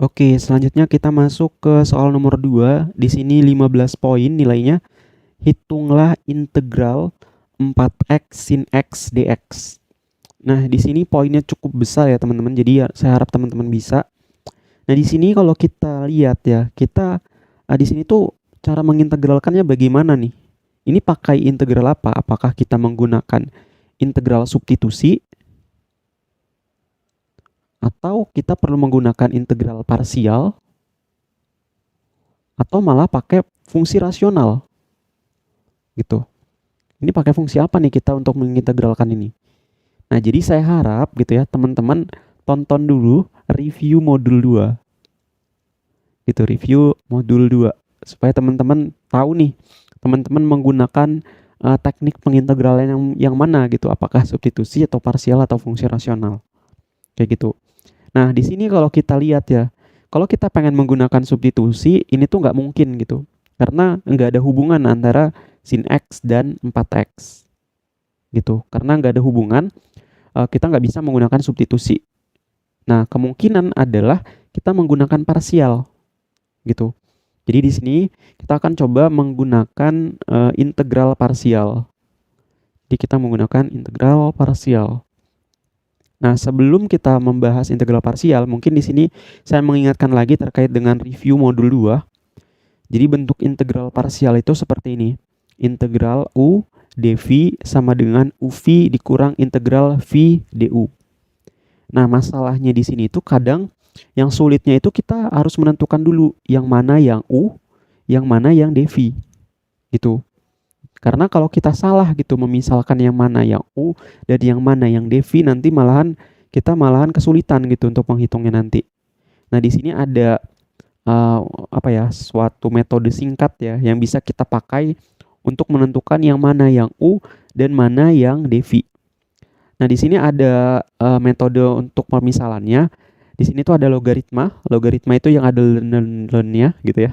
Oke, selanjutnya kita masuk ke soal nomor 2. Di sini 15 poin nilainya. Hitunglah integral 4x sin x dx. Nah, di sini poinnya cukup besar ya, teman-teman. Jadi ya, saya harap teman-teman bisa. Nah, di sini kalau kita lihat ya, kita di sini tuh cara mengintegralkannya bagaimana nih? Ini pakai integral apa? Apakah kita menggunakan integral substitusi atau kita perlu menggunakan integral parsial atau malah pakai fungsi rasional gitu. Ini pakai fungsi apa nih kita untuk mengintegralkan ini? Nah, jadi saya harap gitu ya, teman-teman tonton dulu review modul 2. Gitu, review modul 2 supaya teman-teman tahu nih, teman-teman menggunakan teknik pengintegralan yang mana gitu, apakah substitusi atau parsial atau fungsi rasional. Kayak gitu. Nah, di sini kalau kita lihat ya, kalau kita pengen menggunakan substitusi, ini tuh nggak mungkin gitu. Karena nggak ada hubungan antara sin X dan 4X. Gitu. Karena nggak ada hubungan, kita nggak bisa menggunakan substitusi. Nah, kemungkinan adalah kita menggunakan parsial. Gitu. Jadi di sini kita akan coba menggunakan integral parsial. Jadi kita menggunakan integral parsial. Nah, sebelum kita membahas integral parsial, mungkin di sini saya mengingatkan lagi terkait dengan review modul 2. Jadi bentuk integral parsial itu seperti ini. Integral U dv sama dengan UV dikurang integral V du. Nah, masalahnya di sini itu kadang yang sulitnya itu kita harus menentukan dulu yang mana yang U, yang mana yang dv. Gitu. Karena kalau kita salah gitu memisalkan yang mana yang U dan yang mana yang dv, nanti kita malahan kesulitan gitu untuk menghitungnya nanti. Nah, di sini ada suatu metode singkat ya yang bisa kita pakai untuk menentukan yang mana yang U dan mana yang dv. Nah, di sini ada metode untuk pemisalannya. Di sini tuh ada logaritma. Logaritma itu yang ada ln-nya gitu ya.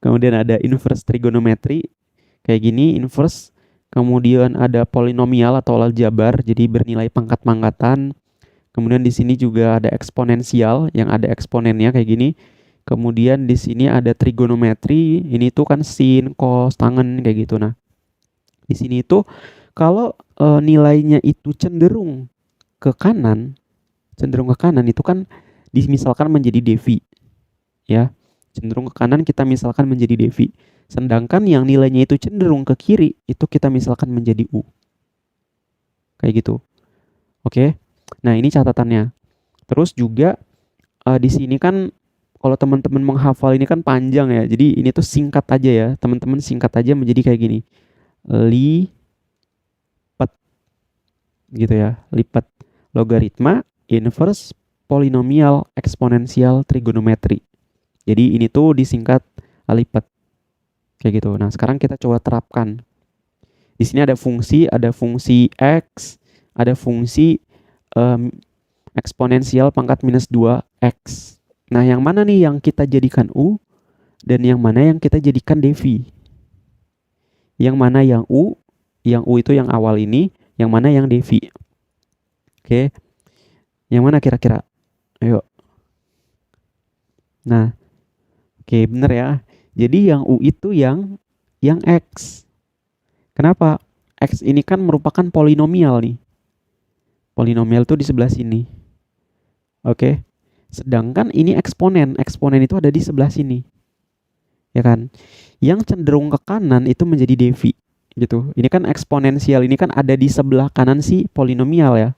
Kemudian ada inverse trigonometry kayak gini, inverse. Kemudian ada polinomial atau aljabar, jadi bernilai pangkat-pangkatan. Kemudian di sini juga ada eksponensial yang ada eksponennya kayak gini. Kemudian di sini ada trigonometri, ini tuh kan sin, cos, tangen kayak gitu. Nah, di sini itu kalau nilainya itu cenderung ke kanan itu kan misalkan menjadi dv. Ya, cenderung ke kanan kita misalkan menjadi dv. Sedangkan yang nilainya itu cenderung ke kiri itu kita misalkan menjadi u. Kayak gitu. Oke. Nah, ini catatannya. Terus juga di sini kan kalau teman-teman menghafal ini kan panjang ya. Jadi ini tuh singkat aja ya. Teman-teman singkat aja menjadi kayak gini. Lipat gitu ya. Lipat logaritma, inverse, polinomial, eksponensial, trigonometri. Jadi ini tuh disingkat lipat. Kayak gitu. Nah, sekarang kita coba terapkan. Di sini ada fungsi X, ada fungsi eksponensial pangkat minus 2X. Nah, yang mana nih yang kita jadikan U dan yang mana yang kita jadikan dv? Yang mana yang U? Yang U itu yang awal ini, yang mana yang dv? Oke. Yang mana kira-kira? Ayo. Nah, oke, bener ya. Jadi yang U itu yang X. Kenapa? X ini kan merupakan polinomial nih. Polinomial itu di sebelah sini. Oke. Sedangkan ini eksponen. Eksponen itu ada di sebelah sini. Ya kan? Yang cenderung ke kanan itu menjadi dv. Gitu. Ini kan eksponensial. Ini kan ada di sebelah kanan si polinomial ya.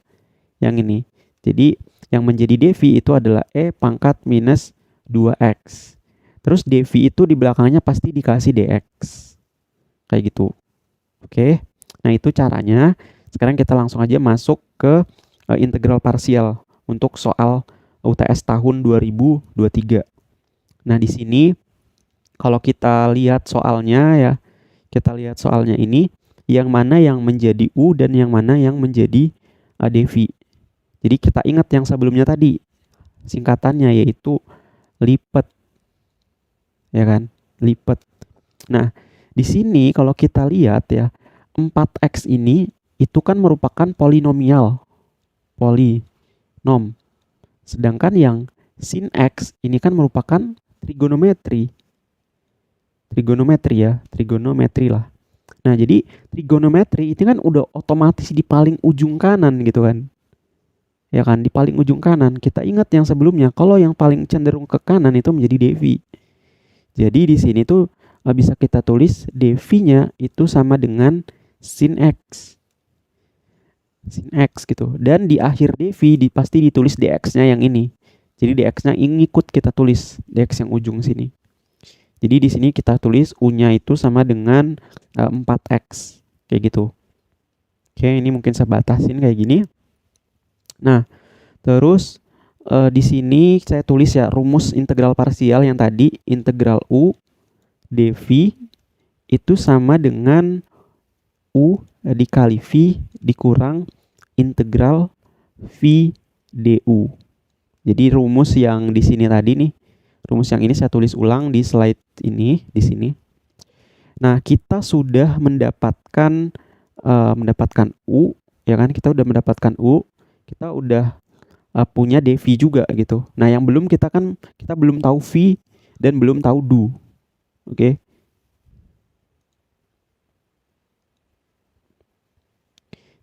Yang ini. Jadi yang menjadi dv itu adalah E pangkat minus 2X. Terus dv itu di belakangnya pasti dikasih dx. Kayak gitu. Oke. Nah, itu caranya. Sekarang kita langsung aja masuk ke integral parsial untuk soal UTS tahun 2023. Nah, di sini kalau kita lihat soalnya ini yang mana yang menjadi U dan yang mana yang menjadi dv. Jadi kita ingat yang sebelumnya tadi. Singkatannya yaitu lipat. Ya kan? Lipat. Nah, di sini kalau kita lihat ya, 4X ini itu kan merupakan polinomial. Polinom. Sedangkan yang sin X ini kan merupakan trigonometri. Trigonometri lah. Nah, jadi trigonometri itu kan udah otomatis di paling ujung kanan gitu kan. Ya kan, di paling ujung kanan. Kita ingat yang sebelumnya, kalau yang paling cenderung ke kanan itu menjadi devi. Jadi di sini tuh bisa kita tulis devi-nya itu sama dengan sin X. Sin X gitu. Dan di akhir devi pasti ditulis dx-nya yang ini. Jadi dx-nya ikut kita tulis dx yang ujung sini. Jadi di sini kita tulis U-nya itu sama dengan 4x. Kayak gitu. Oke, ini mungkin saya batasin kayak gini. Nah, terus di sini saya tulis ya rumus integral parsial yang tadi, integral U dv itu sama dengan U dikali V dikurang integral V du. Jadi rumus yang di sini tadi nih, rumus yang ini saya tulis ulang di slide ini, di sini. Nah, kita sudah mendapatkan U, ya kan? Kita udah mendapatkan U, kita udah punya dv juga gitu. Nah, yang belum kita belum tahu V dan belum tahu du. Oke.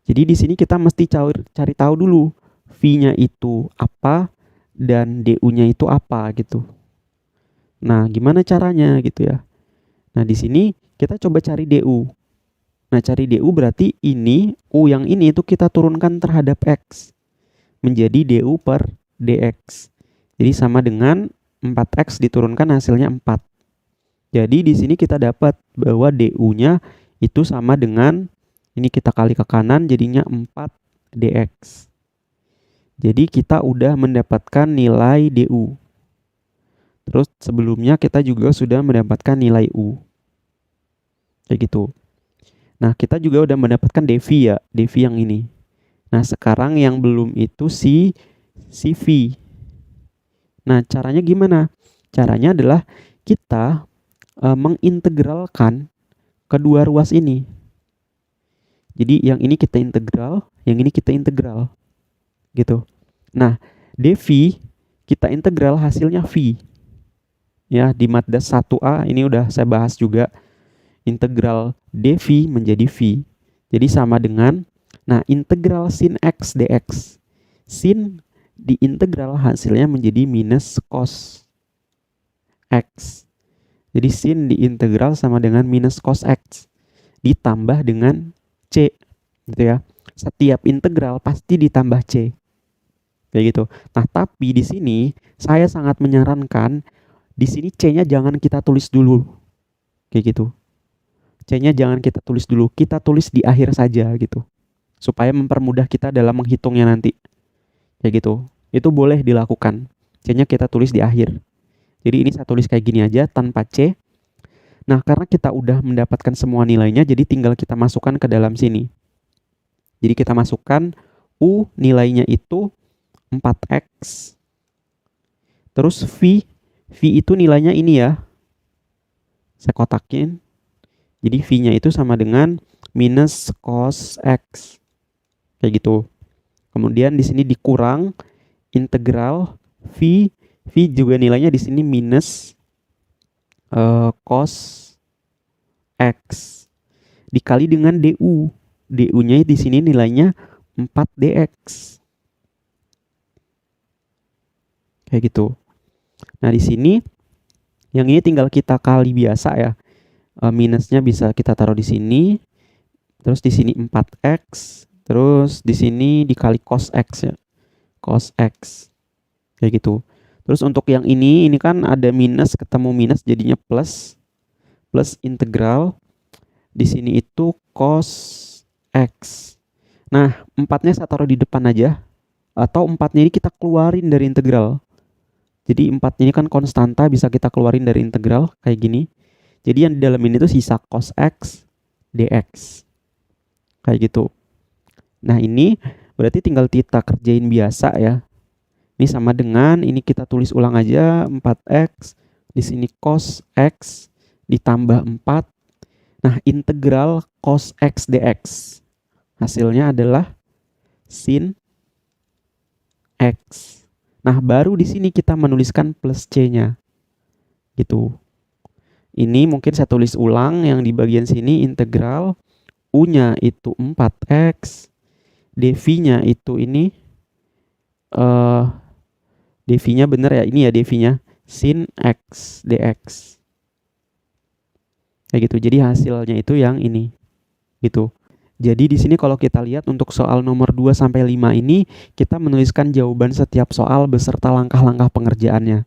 Jadi di sini kita mesti cari tahu dulu V-nya itu apa dan du-nya itu apa gitu. Nah, gimana caranya gitu ya? Nah, di sini kita coba cari du. Nah, cari du berarti ini U yang ini itu kita turunkan terhadap X menjadi du per dx. Jadi sama dengan 4x diturunkan hasilnya 4. Jadi di sini kita dapat bahwa du-nya itu sama dengan ini kita kali ke kanan jadinya 4 dx. Jadi kita udah mendapatkan nilai du. Terus sebelumnya kita juga sudah mendapatkan nilai u. Kayak gitu. Nah, kita juga udah mendapatkan dv ya, dv yang ini. Nah, sekarang yang belum itu si V. Nah, caranya gimana? Caranya adalah kita mengintegralkan kedua ruas ini. Jadi yang ini kita integral, yang ini kita integral. Gitu. Nah, dv kita integral hasilnya V. Ya, di matdah 1A ini udah saya bahas juga. Integral dv menjadi V. Jadi sama dengan integral sin X dx. Sin diintegral hasilnya menjadi minus cos X. Jadi sin diintegral sama dengan minus cos X ditambah dengan C gitu ya. Setiap integral pasti ditambah C. Kayak gitu. Nah, tapi di sini saya sangat menyarankan di sini C-nya jangan kita tulis dulu. Kayak gitu. C-nya jangan kita tulis dulu, kita tulis di akhir saja gitu. Supaya mempermudah kita dalam menghitungnya nanti. Kayak gitu. Itu boleh dilakukan. C-nya kita tulis di akhir. Jadi ini saya tulis kayak gini aja tanpa C. Nah, karena kita udah mendapatkan semua nilainya, jadi tinggal kita masukkan ke dalam sini. Jadi kita masukkan U nilainya itu 4x. Terus V itu nilainya ini ya. Saya kotakin. Jadi V-nya itu sama dengan minus cos X. Kayak gitu. Kemudian di sini dikurang integral V juga nilainya di sini minus cos X dikali dengan du. Du-nya di sini nilainya 4 dx. Kayak gitu. Nah, di sini yang ini tinggal kita kali biasa ya. Minusnya bisa kita taruh di sini. Terus di sini 4x, terus di sini dikali cos X ya. Cos X. Kayak gitu. Terus untuk yang ini kan ada minus ketemu minus jadinya plus. Plus integral di sini itu cos X. Nah, 4-nya saya taruh di depan aja. Atau 4-nya ini kita keluarin dari integral. Jadi 4-nya ini kan konstanta, bisa kita keluarin dari integral kayak gini. Jadi yang di dalam ini tuh sisa cos X dx. Kayak gitu. Nah, ini berarti tinggal kita kerjain biasa ya. Ini sama dengan, ini kita tulis ulang aja, 4x. Di sini cos X ditambah 4. Nah, integral cos X dx. Hasilnya adalah sin X. Nah, baru di sini kita menuliskan plus C-nya. Gitu. Ini mungkin saya tulis ulang yang di bagian sini integral U-nya itu 4x, dv-nya itu ini dv-nya bener ya, ini ya dv-nya sin x dx. Kayak gitu. Jadi hasilnya itu yang ini. Gitu. Jadi di sini kalau kita lihat untuk soal nomor 2 sampai 5 ini kita menuliskan jawaban setiap soal beserta langkah-langkah pengerjaannya.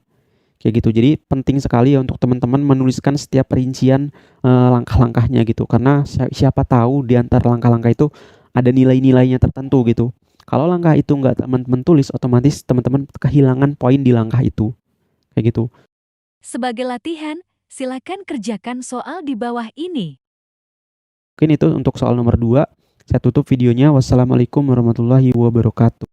Kayak gitu. Jadi penting sekali ya untuk teman-teman menuliskan setiap rincian langkah-langkahnya gitu. Karena siapa tahu di antara langkah-langkah itu ada nilai-nilainya tertentu gitu. Kalau langkah itu nggak teman-teman tulis, otomatis teman-teman kehilangan poin di langkah itu. Kayak gitu. Sebagai latihan, silakan kerjakan soal di bawah ini. Mungkin itu untuk soal nomor 2. Saya tutup videonya. Wassalamualaikum warahmatullahi wabarakatuh.